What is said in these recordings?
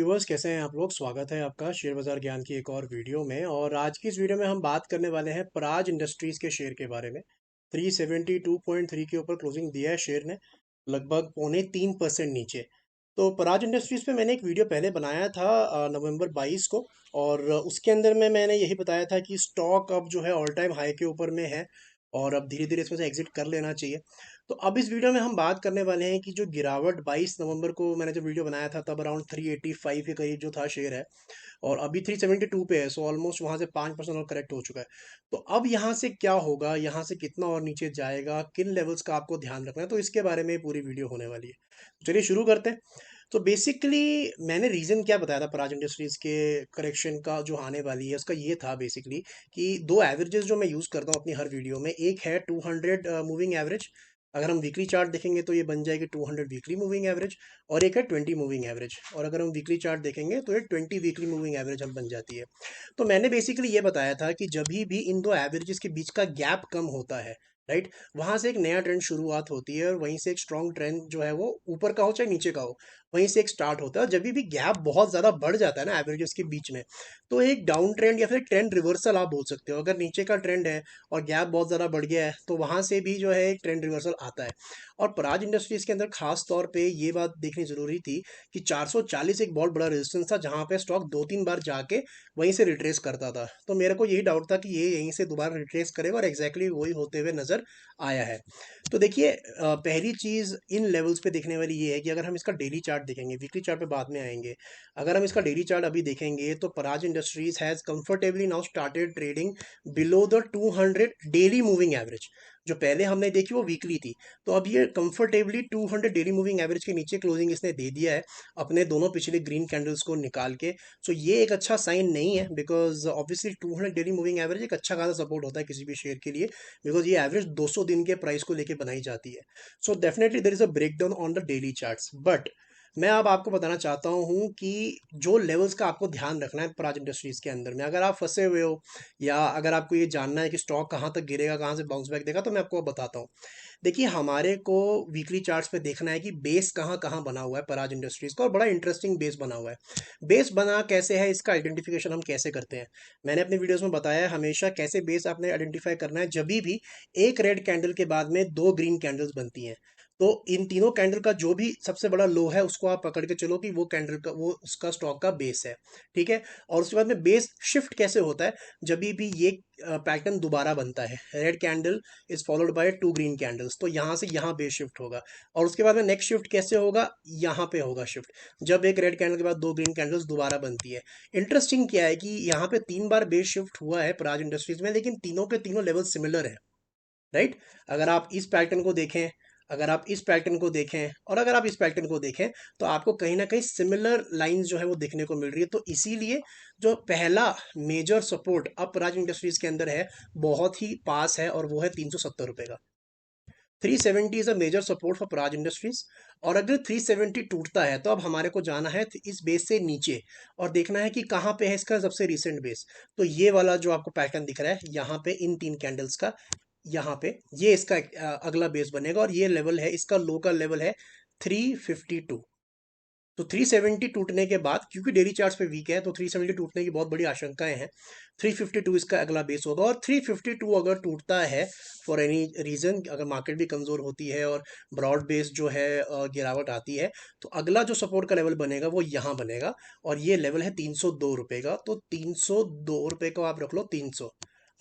Viewers, कैसे हैं आप लोग। स्वागत है आपका शेयर बाजार ज्ञान की एक और वीडियो में। और आज की इस वीडियो में हम बात करने वाले हैं पराज इंडस्ट्रीज के शेयर के बारे में। 372.3 के ऊपर क्लोजिंग दिया है शेयर ने, लगभग 0.3% नीचे। तो पराज इंडस्ट्रीज पे मैंने एक वीडियो पहले बनाया था नवंबर 22 को। और उसके अंदर में मैंने यही बताया था कि स्टॉक अब जो है ऑल टाइम हाई के ऊपर में है और अब धीरे धीरे इसमें से एग्जिट कर लेना चाहिए। तो अब इस वीडियो में हम बात करने वाले हैं कि जो गिरावट 22 नवंबर को मैंने जब वीडियो बनाया था तब अराउंड 385 के करीब जो था शेयर है, और अभी 372 पे है। सो ऑलमोस्ट वहां से 5% और करेक्ट हो चुका है। तो अब यहाँ से क्या होगा, यहाँ से कितना और नीचे जाएगा, किन लेवल्स का आपको ध्यान रखना है, तो इसके बारे में पूरी वीडियो होने वाली है। तो चलिए शुरू करते हैं। तो बेसिकली मैंने रीज़न क्या बताया था पराज इंडस्ट्रीज़ के करेक्शन का जो आने वाली है, उसका ये था बेसिकली कि दो एवरेजेस जो मैं यूज़ करता हूँ अपनी हर वीडियो में। एक है 200 मूविंग एवरेज, अगर हम वीकली चार्ट देखेंगे तो ये बन जाएगी 200 वीकली मूविंग एवरेज। और एक है 20 मूविंग एवरेज, और अगर हम वीकली चार्ट देखेंगे तो ये 20 वीकली मूविंग एवरेज हम बन जाती है। तो मैंने बेसिकली ये बताया था कि जब भी इन दो एवरेजेस के बीच का गैप कम होता है, राइट, वहां से एक नया ट्रेंड शुरुआत होती है और वहीं से एक स्ट्रॉन्ग ट्रेंड जो है वो ऊपर का हो चाहे नीचे का हो, वहीं से एक स्टार्ट होता है। और जब भी गैप बहुत ज़्यादा बढ़ जाता है ना एवरेजेस के बीच में, तो एक डाउन ट्रेंड या फिर ट्रेंड रिवर्सल आप बोल सकते हो। अगर नीचे का ट्रेंड है और गैप बहुत ज़्यादा बढ़ गया है तो वहाँ से भी जो है एक ट्रेंड रिवर्सल आता है। और पराज इंडस्ट्रीज़ के अंदर खास तौर पे ये बात देखनी ज़रूरी थी कि 440 एक बहुत बड़ा रेजिस्टेंस था जहाँ पे स्टॉक दो तीन बार जाके वहीं से रिट्रेस करता था। तो मेरे को यही डाउट था कि ये यहीं से दोबारा रिट्रेस करेगा, और एग्जैक्टली वही होते हुए नज़र आया है। तो देखिए, पहली चीज़ इन लेवल्स पे देखने वाली ये है कि अगर हम इसका डेली चार्ट देखेंगे, वीकली चार्ट पे बाद में आएंगे। अगर हम इसका डेली चार्ट अभी देखेंगे तो Praj industries has comfortably now started trading below the 200 daily moving average. जो पहले हमने देखी वो वीकली थी, तो अब ये कंफर्टेबली 200 डेली मूविंग एवरेज के नीचे क्लोजिंग इसने दे दिया है अपने दोनों पिछले ग्रीन कैंडल्स को निकाल के। सो ये एक अच्छा साइन नहीं है, because obviously 200 daily moving average एक अच्छा खासा सपोर्ट होता है किसी भी शेयर के लिए, बिकॉज ये एवरेज 200 दिन के प्राइस को लेके बनाई जाती है। So definitely there is a breakdown on the daily charts, but मैं अब आपको बताना चाहता हूँ कि जो लेवल्स का आपको ध्यान रखना है पराज इंडस्ट्रीज के अंदर में, अगर आप फंसे हुए हो या अगर आपको ये जानना है कि स्टॉक कहाँ तक गिरेगा, कहाँ से बाउंस बैक देगा, तो मैं आपको बताता हूँ। देखिए, हमारे को वीकली चार्ट्स पे देखना है कि बेस कहाँ कहाँ बना हुआ है पराज इंडस्ट्रीज का, और बड़ा इंटरेस्टिंग बेस बना हुआ है। बेस बना कैसे है, इसका आइडेंटिफिकेशन हम कैसे करते हैं, मैंने अपने वीडियोस में बताया है हमेशा कैसे बेस आपने आइडेंटिफाई करना है। जब भी एक रेड कैंडल के बाद में दो ग्रीन कैंडल्स बनती हैं, तो इन तीनों कैंडल का जो भी सबसे बड़ा लो है उसको आप पकड़ के चलो कि वो कैंडल का वो उसका स्टॉक का बेस है। ठीक है। और उसके बाद में बेस शिफ्ट कैसे होता है, जब भी ये पैटर्न दोबारा बनता है, red candle is followed by two green candles, तो यहाँ से यहाँ बेस शिफ्ट होगा। और उसके बाद में नेक्स्ट शिफ्ट कैसे होगा, यहाँ पे होगा शिफ्ट, जब एक रेड कैंडल के बाद दो ग्रीन कैंडल्स दोबारा बनती है। इंटरेस्टिंग क्या है कि यहाँ पे तीन बार बेस शिफ्ट हुआ है पराज इंडस्ट्रीज में, लेकिन तीनों के तीनों लेवल सिमिलर है, राइट। अगर आप इस पैटर्न को देखें, अगर आप इस पैटर्न को देखें, और अगर आप इस पैटर्न को देखें, तो आपको कहीं ना कहीं सिमिलर लाइंस जो है वो देखने को मिल रही है। तो इसीलिए जो पहला मेजर सपोर्ट अब पराज इंडस्ट्रीज के अंदर है, बहुत ही पास है, और वो है 370 रुपये का। 370 is a major support for Praj industries. और अगर 370 टूटता है तो अब हमारे को जाना है इस बेस से नीचे, और देखना है कि कहाँ पे है इसका सबसे रिसेंट बेस। तो ये वाला जो आपको पैटर्न दिख रहा है यहाँ पे, इन तीन कैंडल्स का, यहाँ पे ये इसका अगला बेस बनेगा, और ये लेवल है इसका, लो का लेवल है 352। तो 370 टूटने के बाद, क्योंकि डेली चार्ट्स पे वीक है, तो 370 टूटने की बहुत बड़ी आशंकाएं हैं। 352 इसका अगला बेस होगा, और 352 अगर टूटता है फॉर एनी रीजन, अगर मार्केट भी कमजोर होती है और ब्रॉड बेस जो है गिरावट आती है, तो अगला जो सपोर्ट का लेवल बनेगा वो यहाँ बनेगा, और ये लेवल है 302 रुपये का। तो 302 रुपये को आप रख लो 300,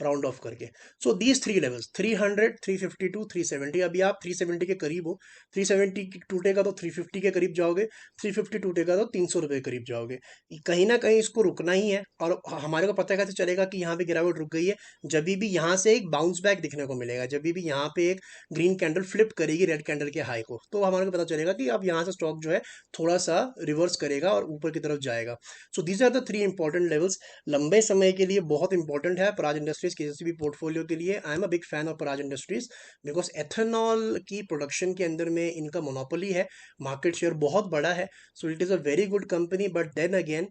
राउंड ऑफ करके। सो दीज थ्री लेवल्स, 300, 352, 370, अभी आप 370 के करीब हो। 370 टूटेगा तो 350 के करीब जाओगे, 350 टूटेगा तो 300 रुपये के करीब जाओगे। कहीं ना कहीं इसको रुकना ही है, और हमारे को पता कैसे चलेगा कि यहाँ पे गिरावट रुक गई है, जब भी यहाँ से एक बाउंस बैक दिखने को मिलेगा, जब भी यहाँ पे एक ग्रीन कैंडल फ्लिप करेगी रेड कैंडल के हाई को, तो हमारे को पता चलेगा कि अब यहाँ से स्टॉक जो है थोड़ा सा रिवर्स करेगा और ऊपर की तरफ जाएगा। So these are the three important levels, लंबे समय के लिए बहुत इंपॉर्टेंट है पराज इंडस्ट्रीज किसी भी पोर्टफोलियो के लिए। I am a big fan of Praj industries, because ethanol की प्रोडक्शन के अंदर में इनका मोनोपोली है, मार्केट शेयर बहुत बड़ा है। So it is a very good company, but then again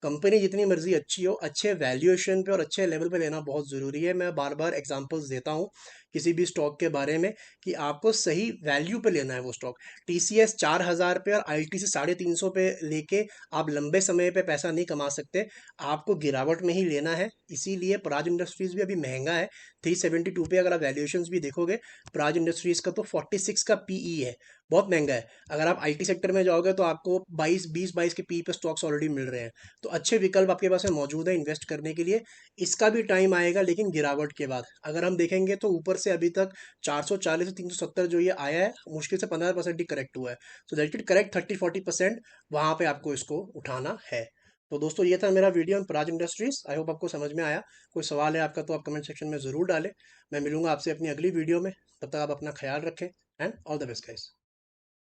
company जितनी मर्जी अच्छी हो, अच्छे वैल्यूएशन पे और अच्छे लेवल पे लेना बहुत ज़रूरी है। मैं बार बार एग्जांपल्स देता हूँ किसी भी स्टॉक के बारे में कि आपको सही वैल्यू पे लेना है वो स्टॉक। टीसीएस 4,000 पे और आईटीसी 350 पे लेके आप लंबे समय पे पैसा नहीं कमा सकते, आपको गिरावट में ही लेना है। इसीलिए प्राज इंडस्ट्रीज भी अभी महंगा है। 372 पे अगर आप वैल्यूएशंस भी देखोगे, प्राज इंडस्ट्रीज का तो 46 का पीई है, बहुत महंगा है। अगर आप आईटी सेक्टर में जाओगे तो आपको 22 के पी पे स्टॉक्स ऑलरेडी मिल रहे हैं। तो अच्छे विकल्प आपके पास में मौजूद है इन्वेस्ट करने के लिए। इसका भी टाइम आएगा लेकिन गिरावट के बाद। अगर हम देखेंगे तो ऊपर से अभी तक 440 से 370 जो ये आया है, मुश्किल से 15% ही करेक्ट हुआ है। सो दैट इट करेक्ट 30-40%, वहां पे आपको इसको उठाना है। तो दोस्तों ये था मेरा video on Praj industries. I hope आपको समझ में आया। कोई सवाल है आपका तो आप कमेंट सेक्शन में ज़रूर डालें। मैं मिलूंगा आपसे अपनी अगली वीडियो में। तब तक आप अपना ख्याल रखें and all the best guys.